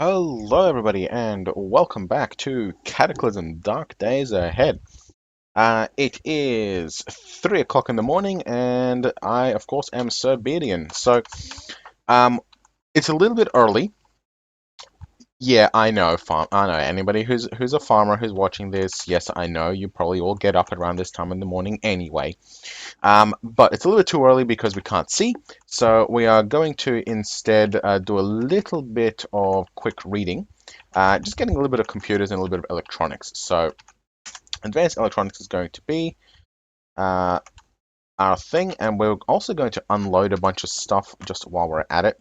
Hello, everybody, and welcome back to Cataclysm Dark Days Ahead. It is 3 o'clock in the morning, and I, of course, am Sir Bedian. Um, it's a little bit early. Yeah, I know, I know. Anybody who's a farmer who's watching this, yes, I know. You probably all get up around this time in the morning anyway. But it's a little bit too early because we can't see, so we are going to instead do a little bit of quick reading, just getting a little bit of computers and a little bit of electronics. So advanced electronics is going to be uh, our thing, and we're also going to unload a bunch of stuff just while we're at it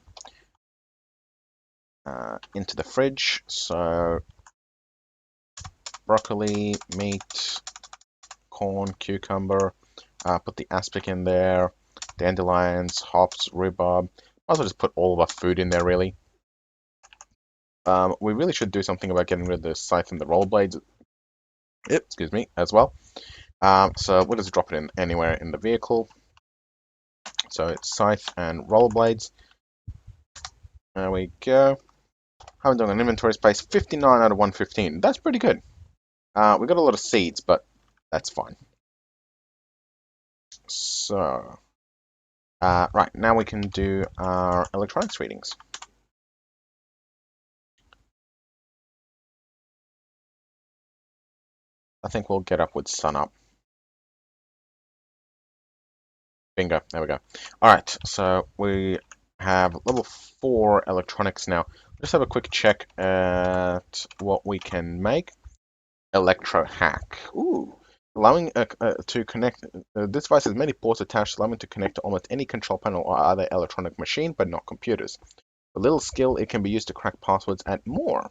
into the fridge. So broccoli, meat, corn, cucumber, put the aspic in there, dandelions, hops, rhubarb. Might as well just put all of our food in there, really. We really should do something about getting rid of the scythe and the rollerblades, excuse me, as well. So we'll just drop it in anywhere in the vehicle. So it's scythe and rollerblades. There we go. Haven't done an inventory space. 59 out of 115. That's pretty good. We got a lot of seeds, but that's fine. So, right, now we can do our electronics readings. I think we'll get up with sun up. Bingo, there we go. Alright, so we have level 4 electronics now. Just have a quick check at what we can make. Electro hack. Ooh. Allowing to connect, this device has many ports attached, allowing to connect to almost any control panel or other electronic machine, but not computers. With little skill, it can be used to crack passwords and more.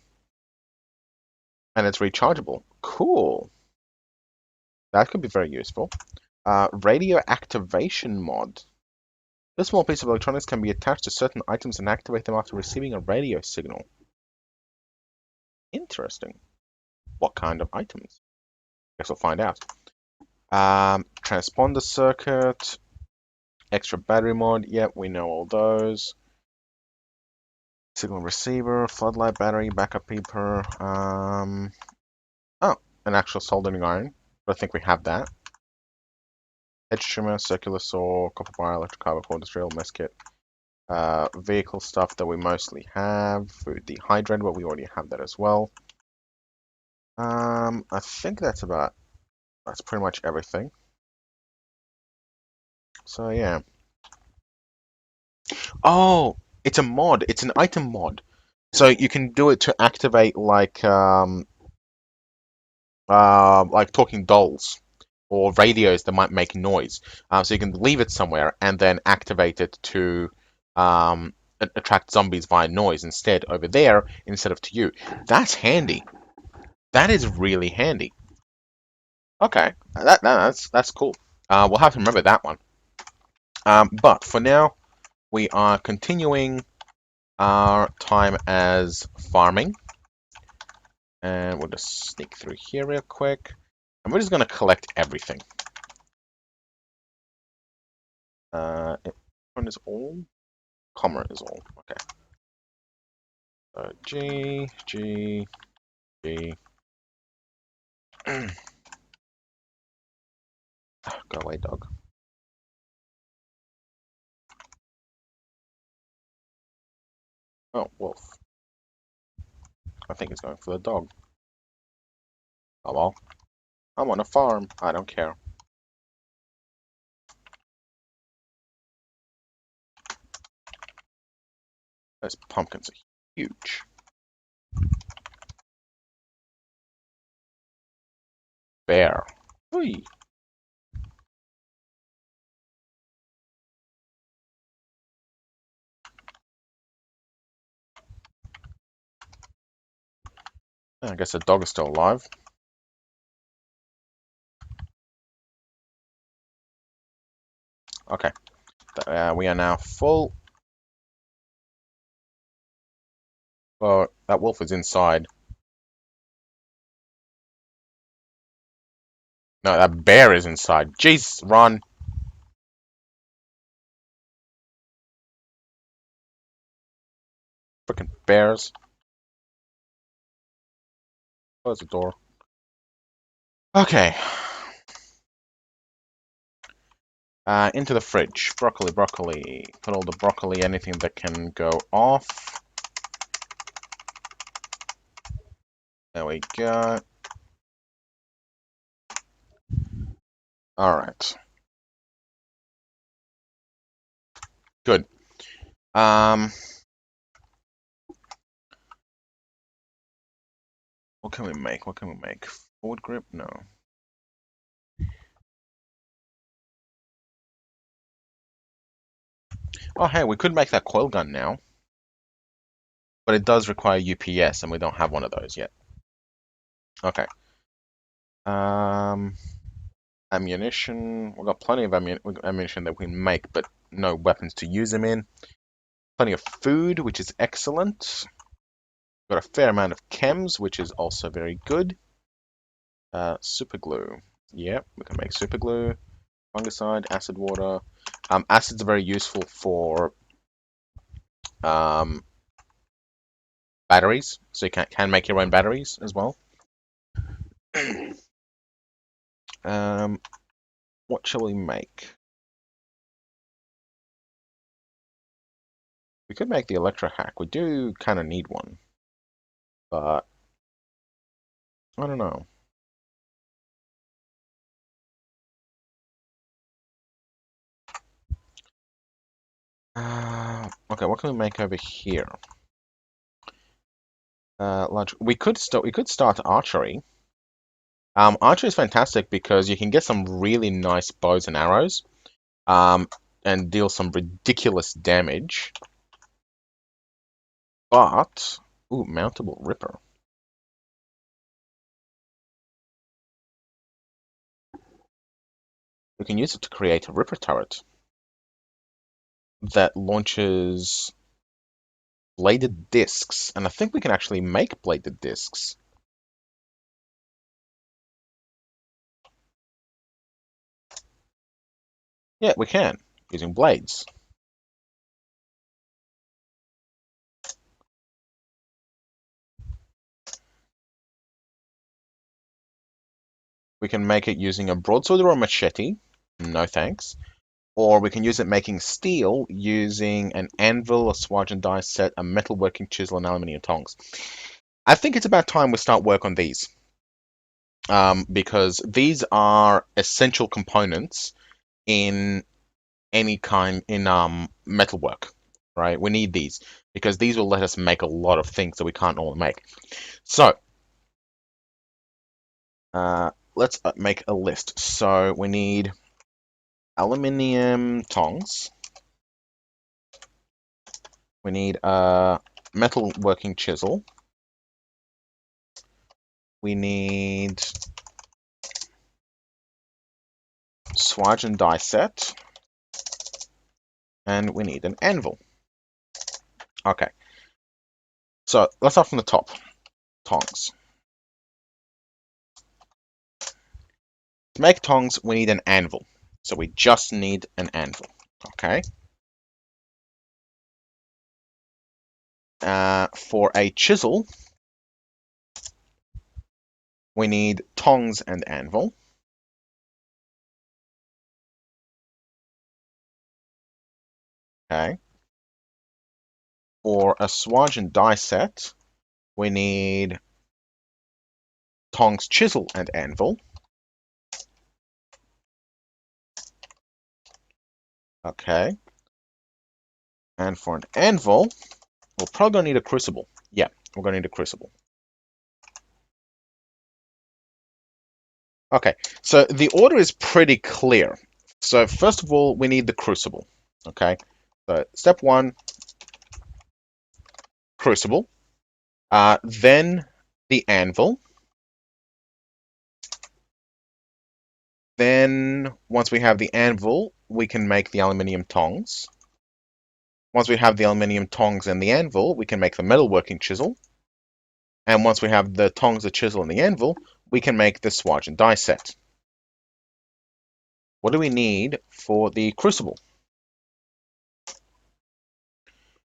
And it's rechargeable. Cool. That could be very useful. Radio activation mod. This small piece of electronics can be attached to certain items and activate them after receiving a radio signal. Interesting. What kind of items? Guess we'll find out. Transponder circuit, extra battery mod. Yep, we know all those. Signal receiver, floodlight battery, backup beeper. Oh, an actual soldering iron. But I think we have that. Edge trimmer, circular saw, copper wire, electric carbon cord, drill, mess kit. Vehicle stuff that we mostly have. Food dehydrator, but we already have that as well. I think that's pretty much everything. So yeah. Oh, it's a mod. It's an item mod. So you can do it to activate like talking dolls or radios that might make noise. So you can leave it somewhere and then activate it to attract zombies via noise instead over there instead of to you. That's handy. That is really handy. Okay, that's cool. We'll have to remember that one. But for now, we are continuing our time as farming. And we'll just sneak through here real quick. And we're just going to collect everything. One is all? Comma is all. Okay. G, G, G. Go away, dog. Oh, wolf. I think it's going for the dog. Oh well. I'm on a farm. I don't care. Those pumpkins are huge. Bear. Whee. I guess the dog is still alive. Okay. We are now full. Oh, that wolf is inside. No, that bear is inside. Jeez, run. Freaking bears. Close the door. Okay. Into the fridge. Broccoli, broccoli. Put all the broccoli, anything that can go off. There we go. Alright. Good. What can we make? What can we make? Forward grip? No. Oh, hey, we could make that coil gun now. But it does require UPS, and we don't have one of those yet. Okay. Um, ammunition. We've got plenty of ammunition that we can make, but no weapons to use them in. Plenty of food, which is excellent. Got a fair amount of chems, which is also very good. Super glue. Yep, we can make super glue. Fungicide, acid water. Acids are very useful for um, batteries, so you can make your own batteries as well. What shall we make? We could make the electro hack. We do kind of need one, but I don't know. Okay, what can we make over here? Large. We could start archery. Archery is fantastic because you can get some really nice bows and arrows, um, and deal some ridiculous damage. But, ooh, mountable ripper. We can use it to create a ripper turret that launches bladed discs, and I think we can actually make bladed discs. Yeah, we can, using blades. We can make it using a broadsword or a machete. No thanks. Or we can use it making steel using an anvil, a swage and die set, a metalworking chisel, and aluminium tongs. I think it's about time we start work on these. Because these are essential components in any kind in metalwork, right? We need these because these will let us make a lot of things that we can't normally make. So let's make a list. So we need aluminium tongs. We need a metal working chisel. We need swage and die set. And we need an anvil. Okay. So let's start from the top. Tongs. To make tongs, we need an anvil. So we just need an anvil. Okay. For a chisel, we need tongs and anvil. Okay. For a swage and die set, we need tongs, chisel, and anvil. Okay. And for an anvil, we're probably going to need a crucible. Yeah, we're going to need a crucible. Okay, so the order is pretty clear. So first of all, we need the crucible. Okay, so step one, crucible. Then the anvil. Then once we have the anvil, we can make the aluminium tongs. Once we have the aluminium tongs and the anvil, we can make the metalworking chisel. And once we have the tongs, the chisel, and the anvil, we can make the swage and die set. What do we need for the crucible?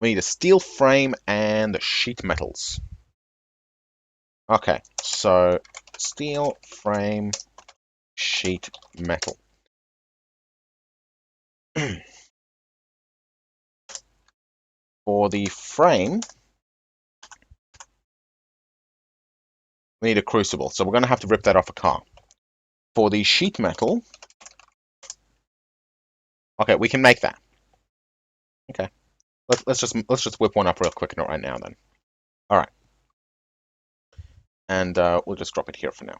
We need a steel frame and sheet metals. Okay, so steel frame sheet metal. For the frame, we need a crucible, so we're going to have to rip that off a car. For the sheet metal, okay, we can make that. Okay, let's just whip one up real quick right now then. All right, and we'll just drop it here for now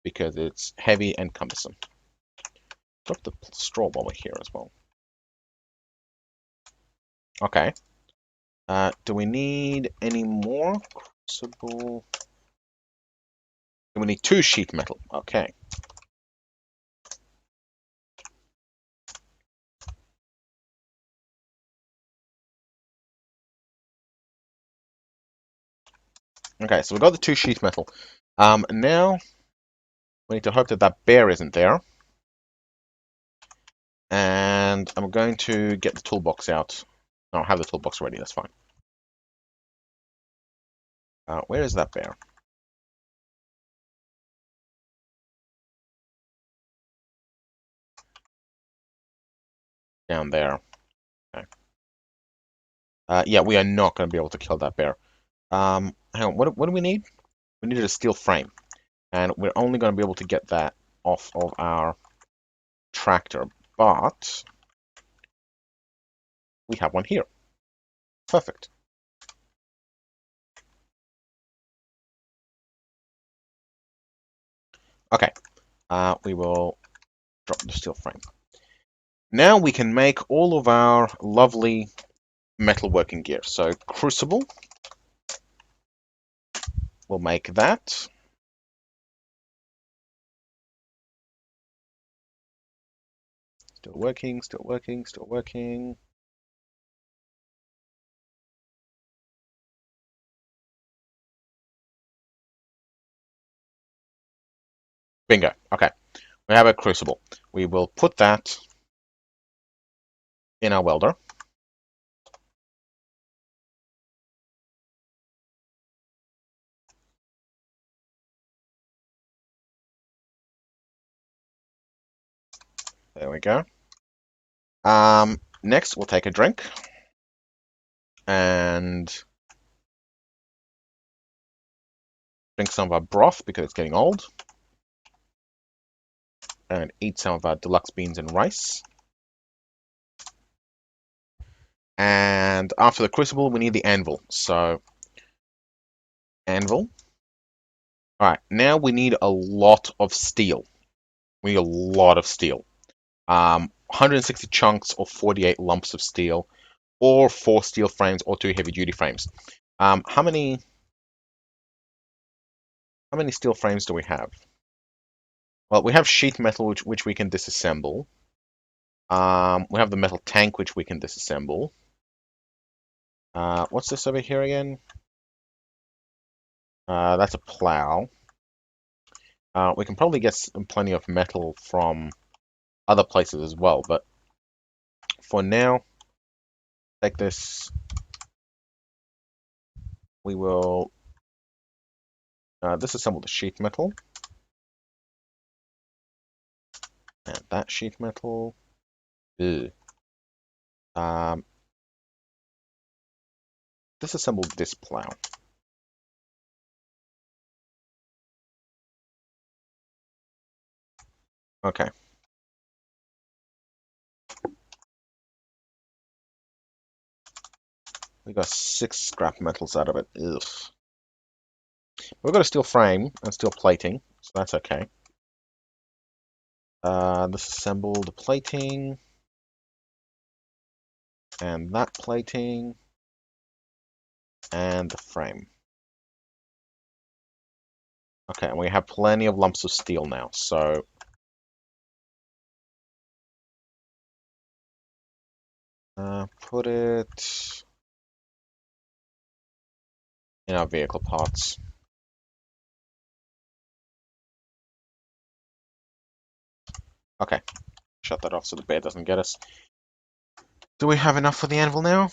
because it's heavy and cumbersome. Drop the straw while we're here as well. Okay. Do we need any more crucible? We need 2 sheet metal. Okay. Okay, so we've got the 2 sheet metal. Now we need to hope that that bear isn't there. And I'm going to get the toolbox out. No, I have the toolbox ready, that's fine. Where is that bear? Down there. Okay. Yeah, we are not going to be able to kill that bear. Hang on, what do we need? We needed a steel frame. And we're only going to be able to get that off of our tractor. But we have one here. Perfect. Okay, we will drop the steel frame. Now we can make all of our lovely metalworking gear. So crucible, we'll make that. Still working, still working, still working. Bingo. Okay, we have a crucible. We will put that in our welder. There we go. Next, we'll take a drink and drink some of our broth because it's getting old. And eat some of our deluxe beans and rice. And after the crucible, we need the anvil. So, anvil. All right, now we need a lot of steel. We need a lot of steel. 160 chunks or 48 lumps of steel, or 4 steel frames or 2 heavy-duty frames. How many steel frames do we have? Well, we have sheet metal, which we can disassemble. We have the metal tank, which we can disassemble. What's this over here again? That's a plow. We can probably get plenty of metal from other places as well, but for now, take this. We will disassemble the sheet metal. And that sheet metal. Ugh. Disassemble this plow. Okay. We got 6 scrap metals out of it. Ugh. We've got a steel frame and steel plating, so that's okay. Disassemble the plating. And that plating. And the frame. Okay, and we have plenty of lumps of steel now, so put it in our vehicle parts. Okay, shut that off so the bear doesn't get us. Do we have enough for the anvil now?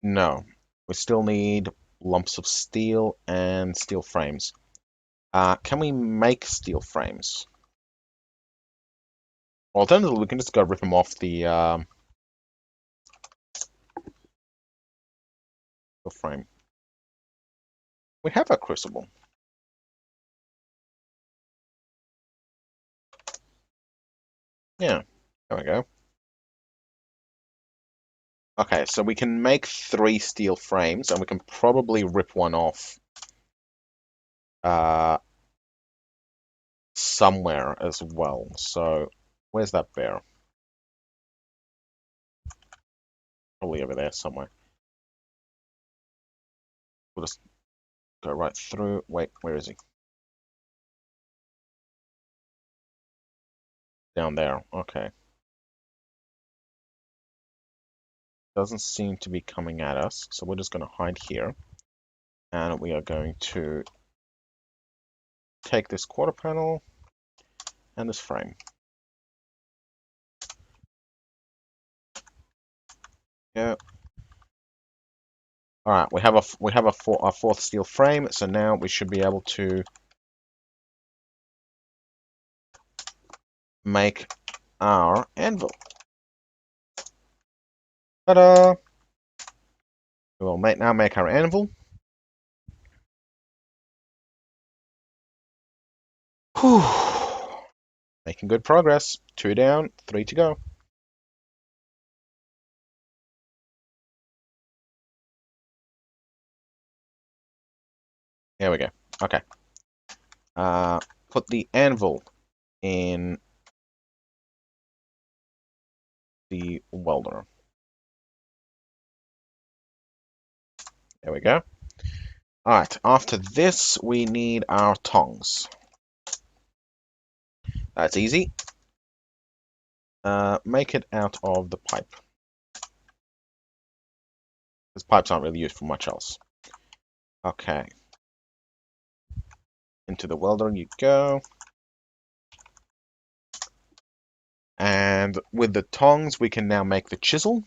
No. We still need lumps of steel and steel frames. Can we make steel frames? Alternatively, we can just go rip them off the frame. We have a crucible. Yeah, there we go. Okay, so we can make 3 steel frames, and we can probably rip one off uh, somewhere as well. So, where's that bear? Probably over there somewhere. We'll just go right through. Wait, where is he? Down there. Okay. Doesn't seem to be coming at us, so we're just going to hide here. And we are going to take this quarter panel and this frame. Yeah. All right, we have a fourth steel frame, so now we should be able to make our anvil. Ta-da! We will now make our anvil. Whew. Making good progress. 2 down, 3 to go. There we go. Okay. Put the anvil in the welder. There we go. Alright, after this, we need our tongs. That's easy. Make it out of the pipe. Because pipes aren't really used for much else. Okay. Into the welder you go. And with the tongs, we can now make the chisel.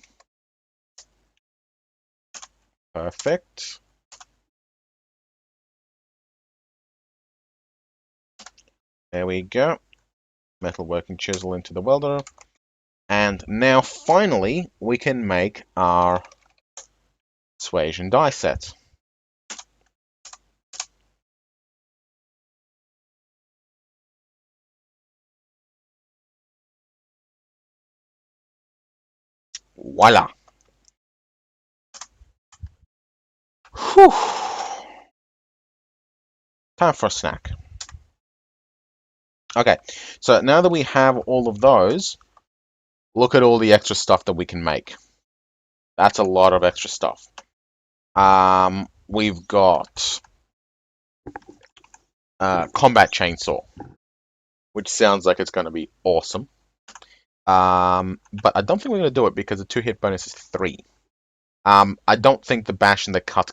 Perfect. There we go. Metalworking chisel into the welder. And now, finally, we can make our persuasion die set. Voila. Whew. Time for a snack. Okay, so now that we have all of those, look at all the extra stuff that we can make. That's a lot of extra stuff. We've got combat chainsaw, which sounds like it's going to be awesome. But I don't think we're going to do it because the 2-hit bonus is 3. I don't think the bash and the cut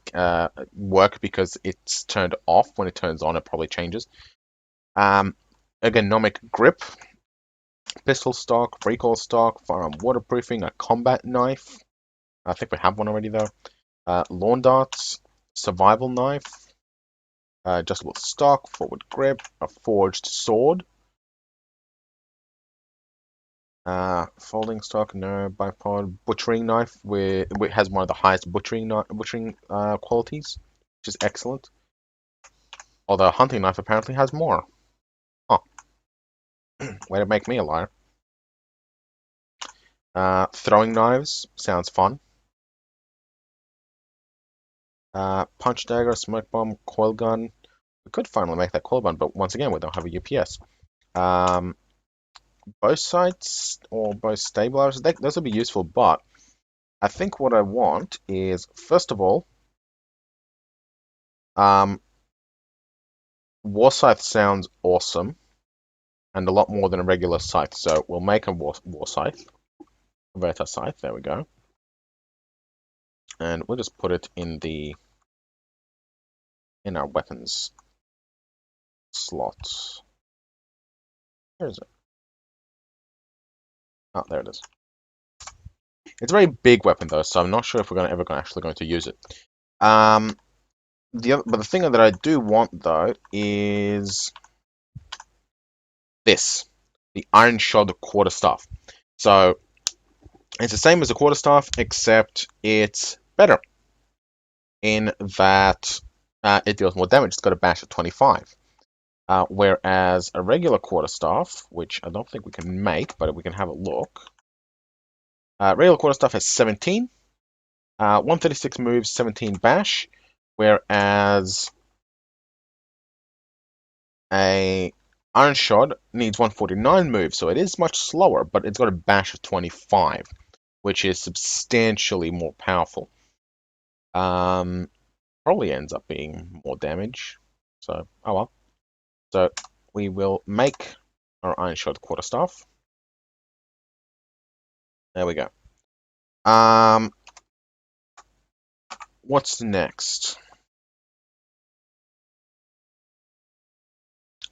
work because it's turned off. When it turns on, it probably changes. Ergonomic grip, pistol stock, recoil stock, firearm waterproofing, a combat knife. I think we have one already though. Lawn darts, survival knife, adjustable stock, forward grip, a forged sword. Folding stock, no. Bipod, butchering knife, which has one of the highest butchering qualities, which is excellent. Although hunting knife apparently has more. Huh. Way to make me a liar. Throwing knives sounds fun. Punch dagger, smoke bomb, coil gun. We could finally make that coil gun, but once again, we don't have a UPS. Both sights or both stabilizers, those would be useful, but I think what I want is, first of all, war scythe sounds awesome and a lot more than a regular scythe, so we'll make a war scythe. Verta scythe, there we go. And we'll just put it in our weapons slot. Where is it? Oh, there it is. It's a very big weapon though, so I'm not sure if we're actually going to use it. Um, but the thing that I do want though is this, the iron shod quarterstaff. So it's the same as a quarterstaff, except it's better in that it deals more damage. It's got a bash of 25. Whereas a regular quarterstaff, which I don't think we can make, but we can have a look. Regular quarterstaff has 17, 136 moves, 17 bash, whereas a Iron Shod needs 149 moves, so it is much slower, but it's got a bash of 25, which is substantially more powerful. Um, Probably ends up being more damage, so oh well. So we will make our Iron Shod quarterstaff. There we go. Um, what's next?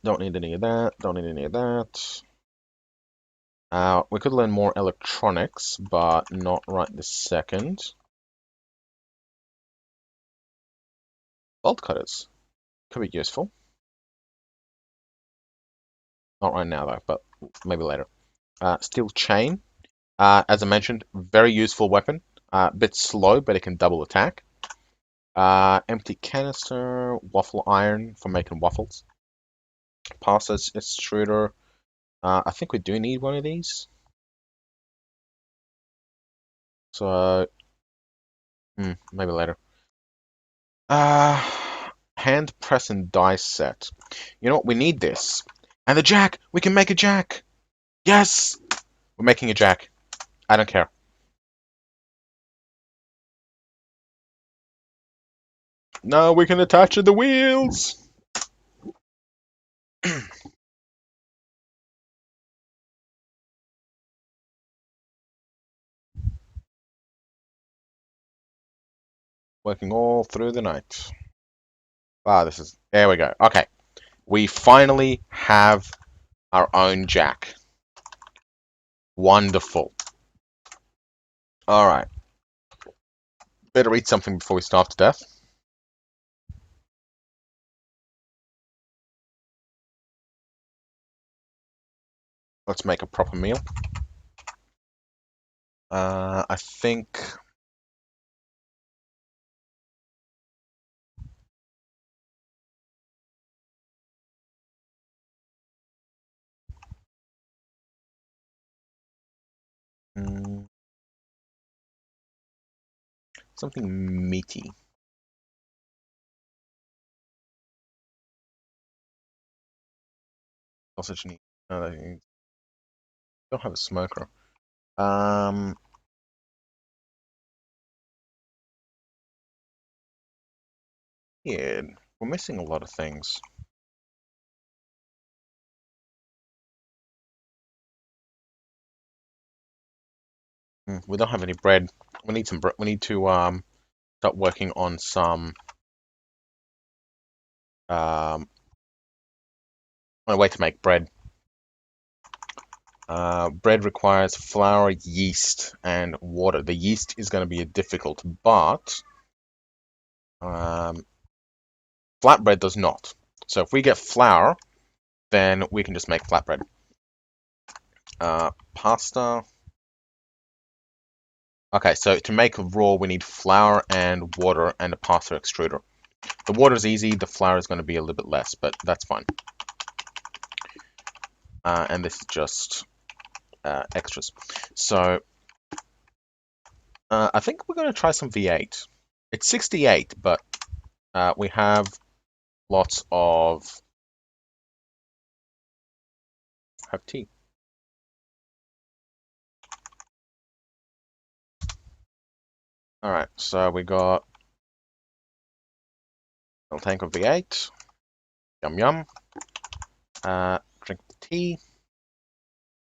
Don't need any of that. Don't need any of that. We could learn more electronics, but not right this second. Bolt cutters could be useful. Not right now though, but maybe later. Steel chain, as I mentioned, very useful weapon. Bit slow, but it can double attack. Empty canister, waffle iron for making waffles. Passer extruder. I think we do need one of these. So, maybe later. Uh, Hand press and die set. You know what? We need this. And the jack! We can make a jack! Yes! We're making a jack. I don't care. Now we can attach the wheels! Working all through the night. Ah, this is... There we go. Okay. We finally have our own jack. Wonderful. Alright. Better eat something before we starve to death. Let's make a proper meal. I think... Mm, something meaty. Sausage meat. No, they don't have a smoker. Um, yeah, we're missing a lot of things. We don't have any bread. We need some bread. We need to start working on some a way to make bread. Bread requires flour, yeast, and water. The yeast is going to be difficult, but flatbread does not. So if we get flour, then we can just make flatbread. Pasta. Okay, so to make raw, we need flour and water and a pasta extruder. The water is easy, the flour is going to be a little bit less, but that's fine. And this is just extras. So I think we're going to try some V8. It's 68, but we have lots of... have tea. Alright, so we got a tank of V8. Yum yum. Drink the tea.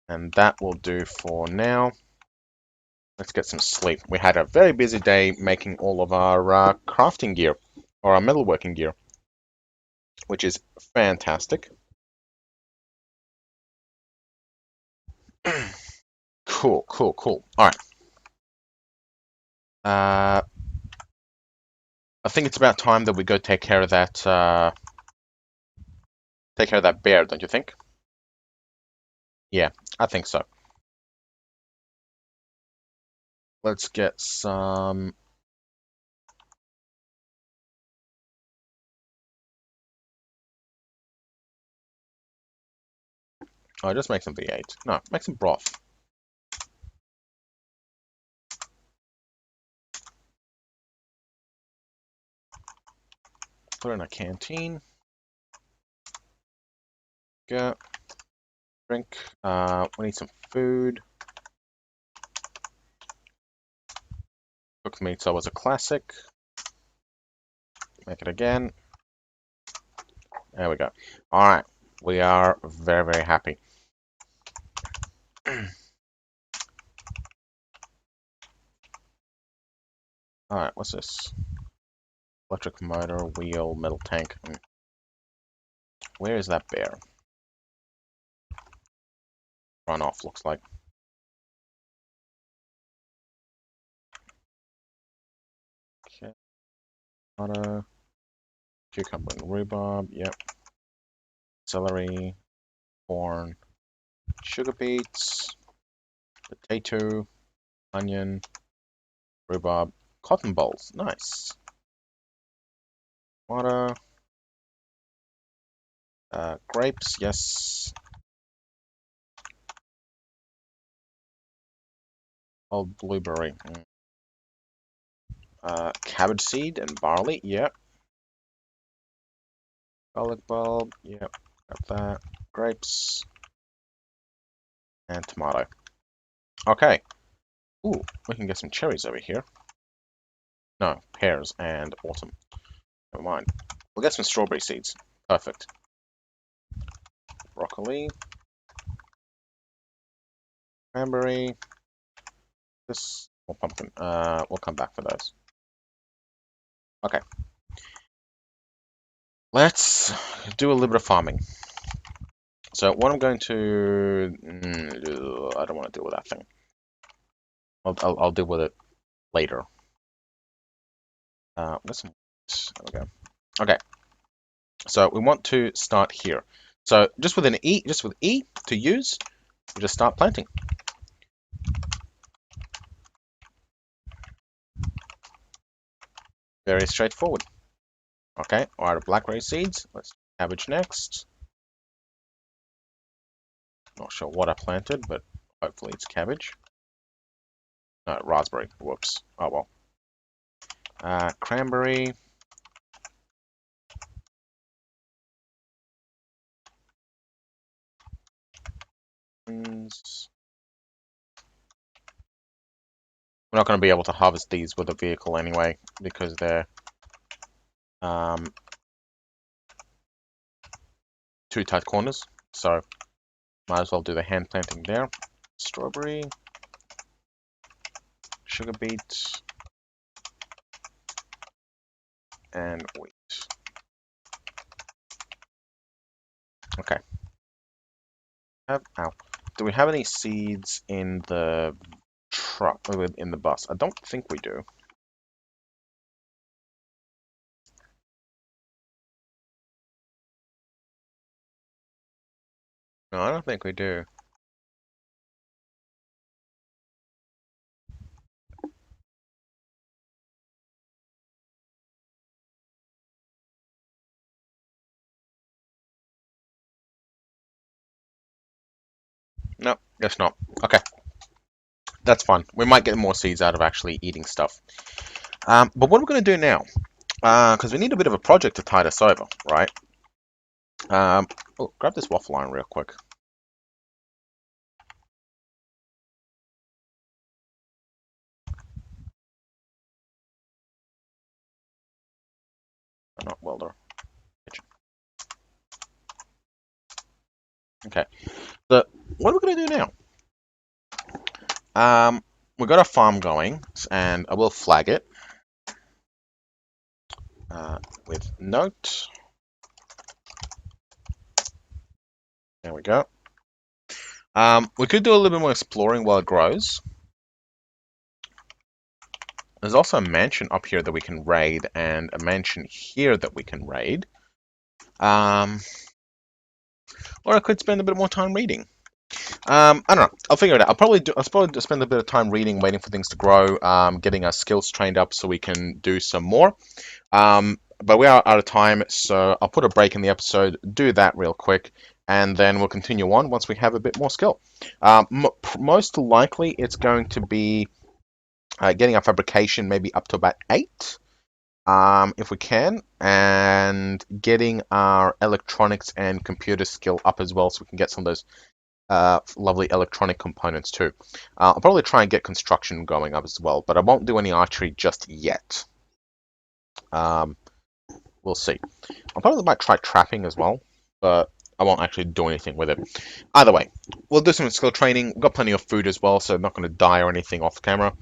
And that will do for now. Let's get some sleep. We had a very busy day making all of our crafting gear, or our metalworking gear, which is fantastic. Cool, cool, cool. All right. I think it's about time that we go take care of that bear, don't you think? Yeah, I think so. Let's get some. Oh, just make some V8. No, make some broth. Put it in a canteen. Go. Drink. We need some food. Cooked meat's always a classic. Make it again. There we go. Alright. We are very, very happy. Alright, what's this? Electric motor, wheel, metal tank. Where is that bear? Run off, looks like. Okay. Butter. Cucumber and rhubarb, yep. Celery. Corn. Sugar beets. Potato. Onion. Rhubarb. Cotton balls. Nice. Water. Grapes, yes. Old blueberry. Cabbage seed and barley, yep. Garlic bulb, yep. Got that. Grapes. And tomato. Okay. Ooh, we can get some cherries over here. No, pears and autumn. Never mind. We'll get some strawberry seeds. Perfect. Broccoli. Cranberry. This. Or pumpkin. We'll come back for those. Okay. Let's do a little bit of farming. So what I'm going to... I don't want to deal with that thing. I'll deal with it later. Let's... There we go. Okay. So we want to start here. So just with E to use, we just start planting. Very straightforward. Okay, alright, blackberry seeds. Let's cabbage next. Not sure what I planted, but hopefully it's cabbage. No, raspberry. Whoops. Oh well. Cranberry. We're not going to be able to harvest these with a vehicle anyway, because they're two tight corners. So might as well do the hand planting there. Strawberry. Sugar beet. And wheat. Okay. Do we have any seeds in the truck, in the bus? I don't think we do. No, I don't think we do. No, guess not. Okay, that's fine. We might get more seeds out of actually eating stuff. But what are we going to do now? Because we need a bit of a project to tide us over, right? Oh, grab this waffle iron real quick. Not welder. Okay. So what are we going to do now? We've got a farm going, and I will flag it with note. There we go. We could do a little bit more exploring while it grows. There's also a mansion up here that we can raid, and a mansion here that we can raid. Um, or I could spend a bit more time reading. I don't know. I'll figure it out. I'll probably spend a bit of time reading, waiting for things to grow, getting our skills trained up so we can do some more. But we are out of time, so I'll put a break in the episode, do that real quick, and then we'll continue on once we have a bit more skill. Most likely, it's going to be getting our fabrication maybe up to about 8, if we can, and getting our electronics and computer skill up as well, so we can get some of those lovely electronic components too. I'll probably try and get construction going up as well, but I won't do any archery just yet. Um, we'll see. I probably might try trapping as well, but I won't actually do anything with it. Either way, we'll do some skill training. We've got plenty of food as well, so I'm not going to die or anything off camera.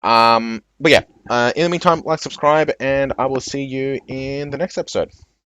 But yeah, in the meantime, like, subscribe, and I will see you in the next episode.